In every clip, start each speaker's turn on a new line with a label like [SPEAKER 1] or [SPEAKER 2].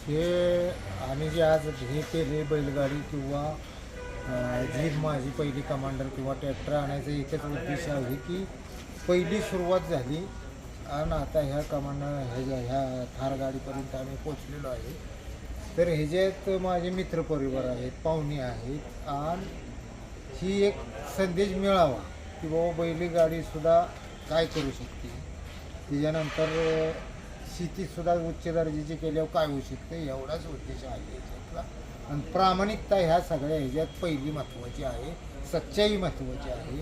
[SPEAKER 1] हे आम्ही जे आज हे केले बैलगाडी किंवा जी माझी पहिली कमांडर किंवा ट्रॅक्टर आणायचा एकच उद्देश आहे की पहिली सुरुवात झाली आणि आता ह्या कमांडर ह्या थार गाडीपर्यंत आम्ही पोचलेलो आहे. तर ह्याच्यात माझे मित्रपरिवार आहेत, पाहुणे आहेत आणि ही एक संदेश मिळावा की बाबा बैलगाडीसुद्धा काय करू शकते. त्याच्यानंतर शेतीसुद्धा उच्च दर्जाची केल्यावर काय होऊ शकते एवढाच उद्देश आहे याच्यातला. आणि प्रामाणिकता ह्या सगळ्या ह्याच्यात पहिली महत्त्वाची आहे, सच्चाई महत्त्वाची आहे.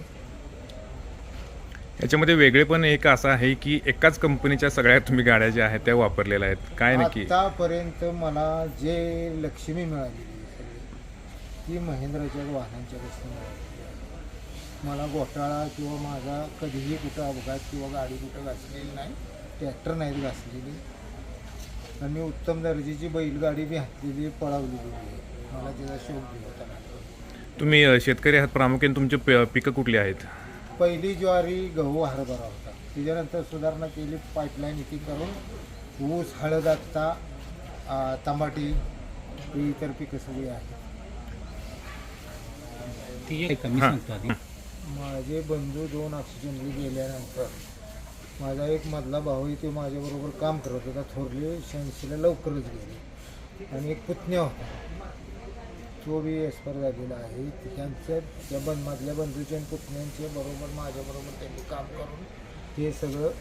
[SPEAKER 2] याच्यामध्ये वेगळेपण एक असं आहे की एकाच कंपनीच्या सगळ्या तुम्ही गाड्या ज्या आहेत त्या वापरलेल्या आहेत. काय नक्की
[SPEAKER 1] आतापर्यंत मला जे लक्ष्मी मिळालेली सगळी ती महिंद्राच्या वाहनांच्या पासून मिळालेली आहे. मला घोटाळा किंवा माझा कधीही कुठं अपघात किंवा गाडी कुठं घासलेली नाही, ट्रॅक्टर नाहीत घासलेली. आणि मी उत्तम दर्जाची बैलगाडी बी हातलेली पळवलेली आहे. मला त्याचा शौक बी होता.
[SPEAKER 2] तुम्ही शेतकरी आहात, प्रामुख्याने तुमची पिकं कुठली आहेत?
[SPEAKER 1] पहिली ज्वारी, गहू, हरभरा होता. त्याच्यानंतर सुधारणा केली, पाईपलाईन इथे करून ऊस, हळद, आत्ता टमाटी ही इतर पिकं सगळी आहेत. माझे बंधू 2 ऑक्सिजनली गेल्यानंतर माझा एक मधला भाऊ इथे माझ्याबरोबर काम करत होता. थोरले 86ला लवकरच गेले. आणि एक पुतण्या होता, तो बी एक्सपायर झालेला आहे. त्यांच्या त्या मधल्या बंधूच्या आणि पुतण्यांच्या बरोबर माझ्याबरोबर त्यांनी काम करून हे सगळं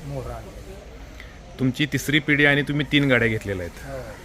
[SPEAKER 1] मोहर आणलं.
[SPEAKER 2] तुमची तिसरी पिढी आणि तुम्ही 3 गाड्या घेतलेल्या आहेत.